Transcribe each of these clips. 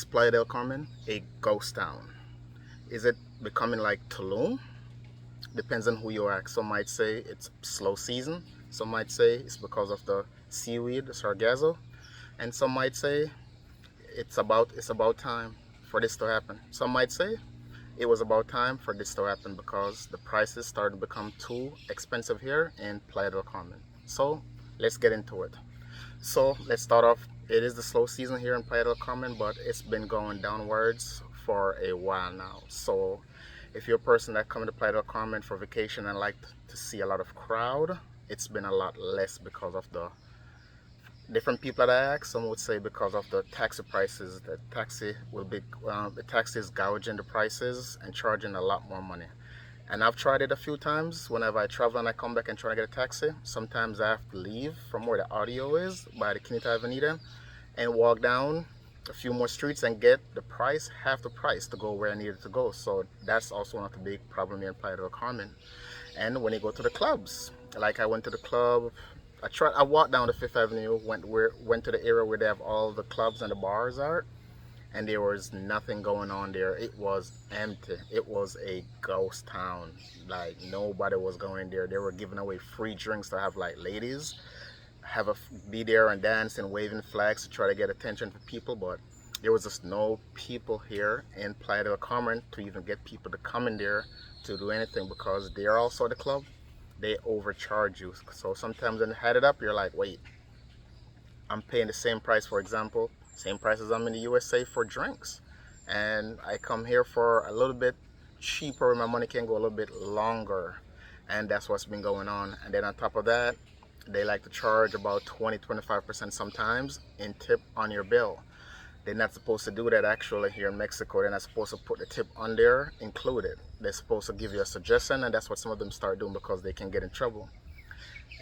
Is Playa del Carmen a ghost town? Is it becoming like Tulum? Depends on who you ask. Some might say it's slow season. Some might say it's because of the seaweed, the sargasso, and some might say it's about time for this to happen. Some might say it was about time for this to happen because the prices started to become too expensive here in Playa del Carmen. So let's get into it. So let's start off. It is the slow season here in Playa del Carmen, but it's been going downwards for a while now. So if you're a person that comes to Playa del Carmen for vacation and like to see a lot of crowd, it's been a lot less because of the different people that I ask. Some would say because of the taxi prices. The taxi is gouging the prices and charging a lot more money. And I've tried it a few times. Whenever I travel and I come back and try to get a taxi, sometimes I have to leave from where the audio is by the Quinta Avenida and walk down a few more streets and get the price, half the price to go where I needed to go. So that's also one of the big problems in Playa del Carmen. And when you go to the clubs, like I went to the club, I walked down the Fifth Avenue, went to the area where they have all the clubs and the bars are, and there was nothing going on there. It was empty. It was a ghost town. Like nobody was going there. They were giving away free drinks to have like ladies be there and dance and waving flags to try to get attention from people, but there was just no people here in Playa del Carmen to even get people to come in there to do anything because they're also the club. They overcharge you. So sometimes when you add it up, you're like, wait, I'm paying the same price, for example, same price as I'm in the USA for drinks. And I come here for a little bit cheaper, my money can go a little bit longer. And that's what's been going on. And then on top of that, they like to charge about 20-25% sometimes in tip on your bill. They're not supposed to do that actually here in Mexico. They're not supposed to put the tip on there included. They're supposed to give you a suggestion, and that's what some of them start doing because they can get in trouble.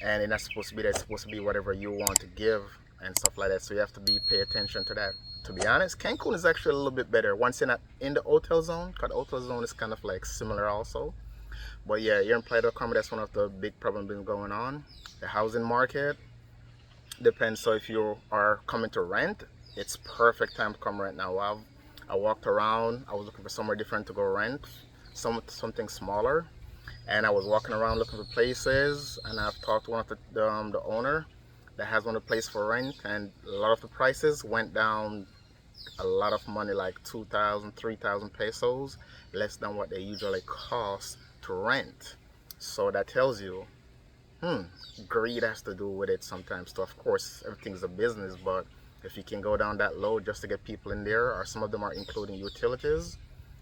And they're not supposed to be that. It's supposed to be whatever you want to give and stuff like that. So you have to pay attention to that. To be honest, Cancun is actually a little bit better once you're not in the hotel zone, because the hotel zone is kind of like similar also. But yeah, here in Playa del Carmen, that's one of the big problems been going on. The housing market depends. So if you are coming to rent, it's perfect time to come rent now. I walked around. I was looking for somewhere different to go rent, something smaller, and I was walking around looking for places. And I've talked to one of the owner that has one of the places for rent, and a lot of the prices went down a lot of money, like 2,000, 3,000 pesos, less than what they usually cost to rent. So that tells you, greed has to do with it sometimes. So of course, everything's a business, but if you can go down that low just to get people in there, or some of them are including utilities,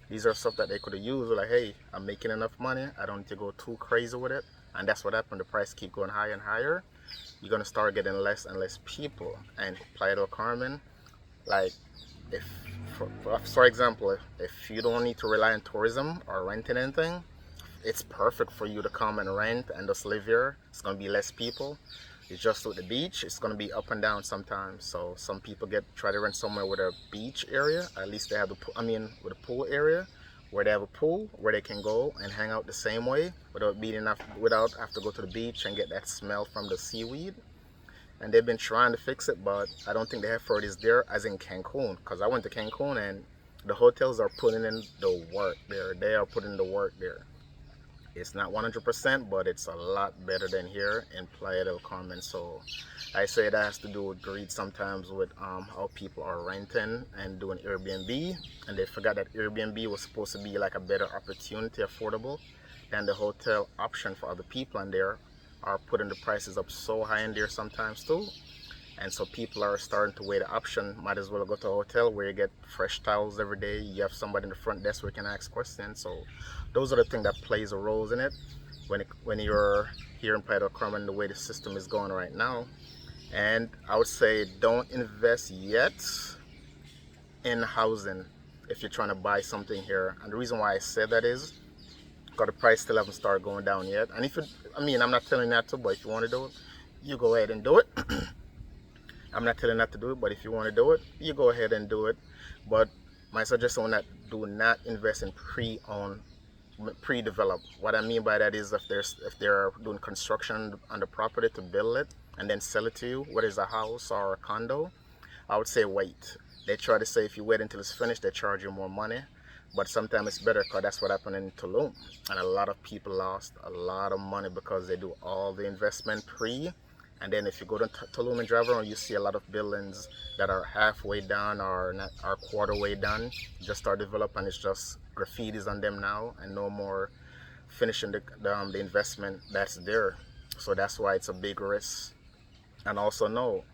these are stuff that they could have used. Like, hey, I'm making enough money. I don't need to go too crazy with it. And that's what happened. The price keep going higher and higher. You're gonna start getting less and less people. And Playa del Carmen, like, if for example, if you don't need to rely on tourism or renting anything, it's perfect for you to come and rent and just live here. It's gonna be less people. It's just with the beach, it's gonna be up and down sometimes. So some people try to rent somewhere with a beach area. At least they have with a pool area, where they have a pool where they can go and hang out the same way without have to go to the beach and get that smell from the seaweed. And they've been trying to fix it, but I don't think the effort is there as in Cancun. Because I went to Cancun and the hotels are putting in the work there. They are putting the work there. It's not 100%, but it's a lot better than here in Playa del Carmen. So I say that has to do with greed sometimes with how people are renting and doing Airbnb. And they forgot that Airbnb was supposed to be like a better opportunity, affordable, than the hotel option for other people. And there are putting the prices up so high in there sometimes too. And so people are starting to weigh the option. Might as well go to a hotel where you get fresh towels every day. You have somebody in the front desk where you can ask questions. So those are the things that plays a role in it. When you're here in Playa del Carmen, the way the system is going right now. And I would say don't invest yet in housing if you're trying to buy something here. And the reason why I said that is because the price still haven't started going down yet. And I'm not telling you not to, but if you want to do it, you go ahead and do it. I'm not telling you not to do it, but if you want to do it, you go ahead and do it. But my suggestion on that, do not invest in pre-developed. What I mean by that is if they're doing construction on the property to build it and then sell it to you, whether it's a house or a condo, I would say wait. They try to say if you wait until it's finished, they charge you more money. But sometimes it's better because that's what happened in Tulum. And a lot of people lost a lot of money because they do all the investment pre. And then if you go to Tulum and drive around, you see a lot of buildings that are halfway done or not, are quarter way done, just start developing. And it's just graffitis on them now and no more finishing the investment that's there. So that's why it's a big risk. And also, no,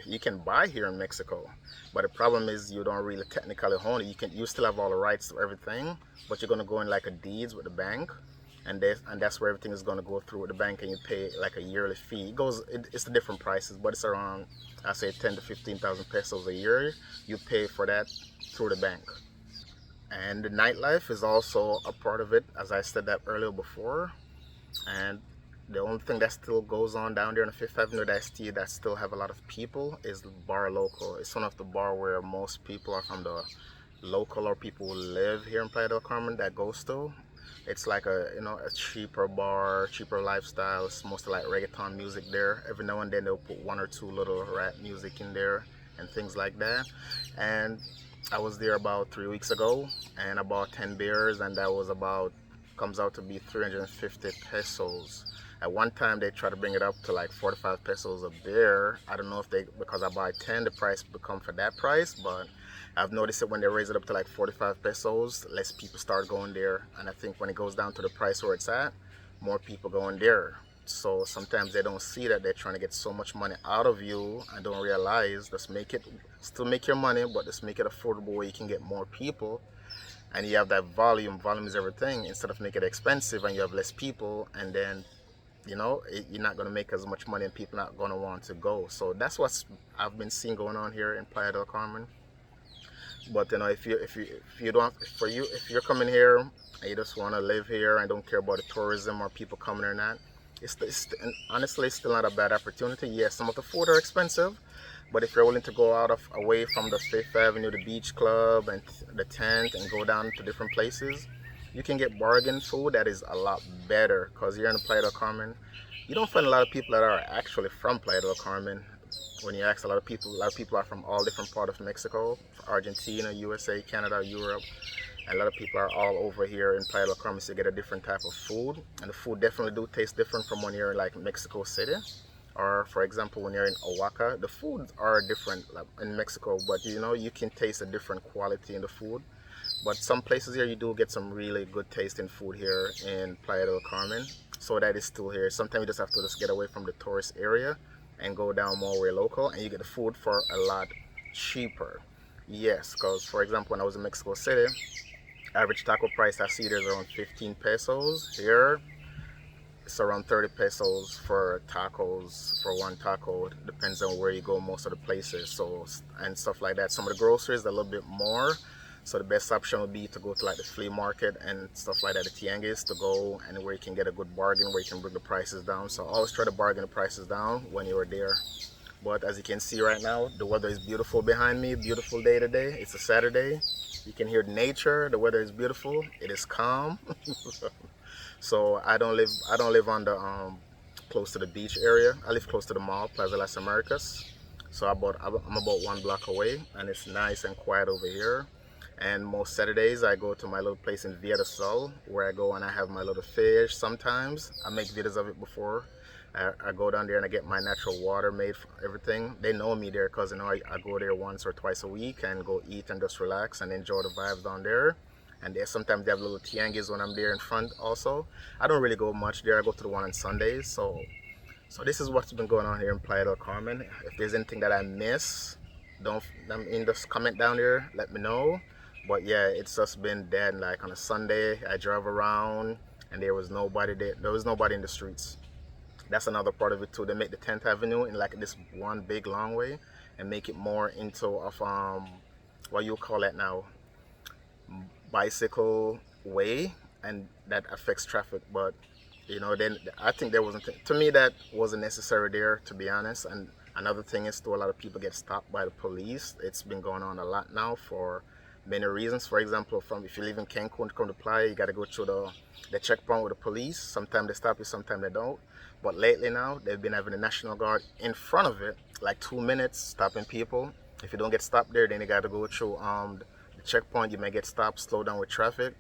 you can buy here in Mexico, but the problem is you don't really technically own it. You still have all the rights to everything, but you're gonna go in like a deeds with the bank, and that's where everything is gonna go through with the bank, and you pay like a yearly fee. It's the different prices, but it's around, I say, 10 to 15,000 pesos a year. You pay for that through the bank. And the nightlife is also a part of it, as I said that earlier before. And the only thing that still goes on down there on the Fifth Avenue that still have a lot of people is the Bar Local. It's one of the bar where most people are from the local or people who live here in Playa del Carmen that goes to. It's like a cheaper bar, cheaper lifestyle. It's mostly like reggaeton music there. Every now and then they'll put one or two little rap music in there and things like that. And I was there about 3 weeks ago and I bought 10 beers and that was about comes out to be 350 pesos. At one time they try to bring it up to like 45 pesos a beer. I don't know if because I buy 10 the price become for that price, but I've noticed that when they raise it up to like 45 pesos, less people start going there. And I think when it goes down to the price where it's at, more people go in there. So sometimes they don't see that they're trying to get so much money out of you and don't realize, still make your money, but just make it affordable where you can get more people. And you have that volume. Volume is everything. Instead of making it expensive and you have less people, and then you're not going to make as much money and people not going to want to go. So that's what I've been seeing going on here in Playa del Carmen. But if you're coming here and you just want to live here and don't care about the tourism or people coming or not, and honestly, it's still not a bad opportunity. Yes, some of the food are expensive, but if you're willing to go away from the Fifth Avenue, the beach club, and the tent, and go down to different places, you can get bargain food that is a lot better. Because here in the Playa del Carmen, you don't find a lot of people that are actually from Playa del Carmen. When you ask a lot of people are from all different parts of Mexico, Argentina, USA, Canada, Europe. And a lot of people are all over here in Playa del Carmen to get a different type of food. And the food definitely do taste different from when you're in like Mexico City. Or for example, when you're in Oaxaca, the foods are different like, in Mexico, but you can taste a different quality in the food. But some places here you do get some really good tasting food here in Playa del Carmen. So that is still here. Sometimes you just have to just get away from the tourist area and go down more way local and you get the food for a lot cheaper. Yes, because for example, when I was in Mexico City, average taco price I see there's around 15 pesos. Here, it's around 30 pesos for tacos, for one taco. Depends on where you go, most of the places. So, and stuff like that. Some of the groceries are a little bit more. So the best option would be to go to like the flea market and stuff like that, the tianguis, to go and where you can get a good bargain, where you can bring the prices down. So always try to bargain the prices down when you're there. But as you can see right now, the weather is beautiful behind me. Beautiful day today. It's a Saturday. You can hear nature. The weather is beautiful. It is calm. So I don't live on the close to the beach area. I live close to the mall, Plaza Las Americas. So I'm about 1 block away, and it's nice and quiet over here. And most Saturdays I go to my little place in Villa del Sol, where I go and I have my little fish. Sometimes I make videos of it before. I go down there and I get my natural water made for everything. They know me there because I go there once or twice a week and go eat and just relax and enjoy the vibes down there. And sometimes they have little tianguis when I'm there in front also. I don't really go much there. I go to the one on Sundays. So this is what's been going on here in Playa del Carmen. If there's anything that I miss, just comment down there, let me know. But yeah, it's just been dead. Like on a Sunday, I drove around and there was nobody there. There was nobody in the streets. That's another part of it too. They make the 10th Avenue in like this one big long way and make it more into what you call it now, bicycle way, and that affects traffic. But then I think there wasn't, to me, that wasn't necessary there, to be honest. And another thing is too, a lot of people get stopped by the police. It's been going on a lot now for many reasons. For example, if you live in Cancun to come to Playa, you got to go through the checkpoint with the police. Sometimes they stop you, sometimes they don't. But lately now, they've been having the National Guard in front of it, like 2 minutes, stopping people. If you don't get stopped there, then you got to go through the checkpoint. You may get stopped, slow down with traffic,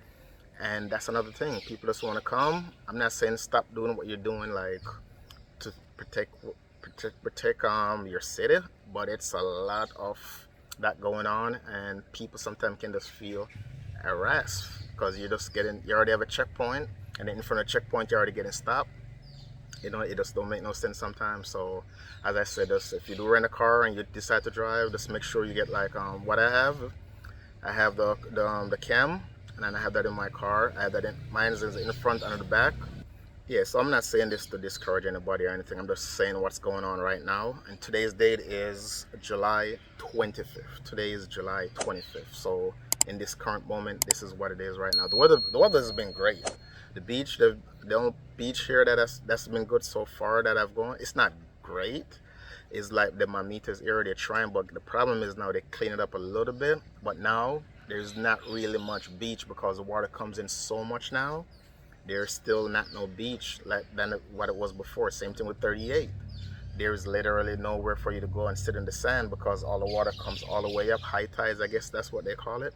and that's another thing. People just want to come. I'm not saying stop doing what you're doing, like to protect your city, but it's a lot of that going on, and people sometimes can just feel harassed because you already have a checkpoint, and then in front of the checkpoint you're already getting stopped. It just don't make no sense sometimes. So as I said, just if you do rent a car and you decide to drive, just make sure you get like what I have the cam, and then I have that in my car. I have that in mine is in the front and in the back. Yeah, so I'm not saying this to discourage anybody or anything. I'm just saying what's going on right now. And today's date is July 25th. Today is July 25th. So in this current moment, this is what it is right now. The weather has been great. The beach, the only beach here that's been good so far that I've gone. It's not great. It's like the Mamitas area they're trying, but the problem is now they clean it up a little bit. But now there's not really much beach because the water comes in so much now. There's still not no beach like than what it was before. Same thing with 38. There's literally nowhere for you to go and sit in the sand because all the water comes all the way up. High tides, I guess that's what they call it.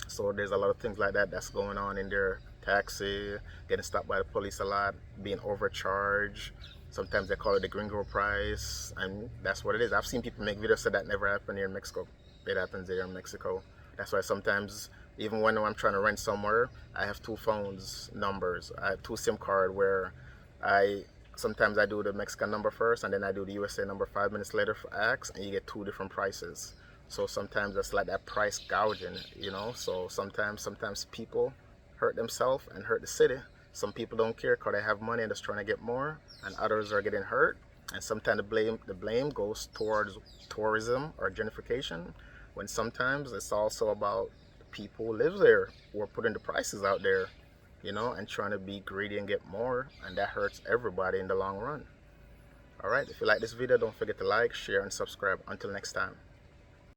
So there's a lot of things like that that's going on in there. Taxi, getting stopped by the police a lot, being overcharged. Sometimes they call it the gringo price, and that's what it is. I've seen people make videos say that never happened here in Mexico. It happens here in Mexico. That's why sometimes, even when I'm trying to rent somewhere, I have two phones numbers. I have two SIM card where I sometimes I do the Mexican number first, and then I do the USA number 5 minutes later for X, and you get two different prices. So sometimes it's like that price gouging. So sometimes people hurt themselves and hurt the city. Some people don't care because they have money and just trying to get more, and others are getting hurt. And sometimes the blame goes towards tourism or gentrification, when sometimes it's also about people who live there who are putting the prices out there, and trying to be greedy and get more, and that hurts everybody in the long run. All right, if you like this video, don't forget to like, share, and subscribe. Until next time.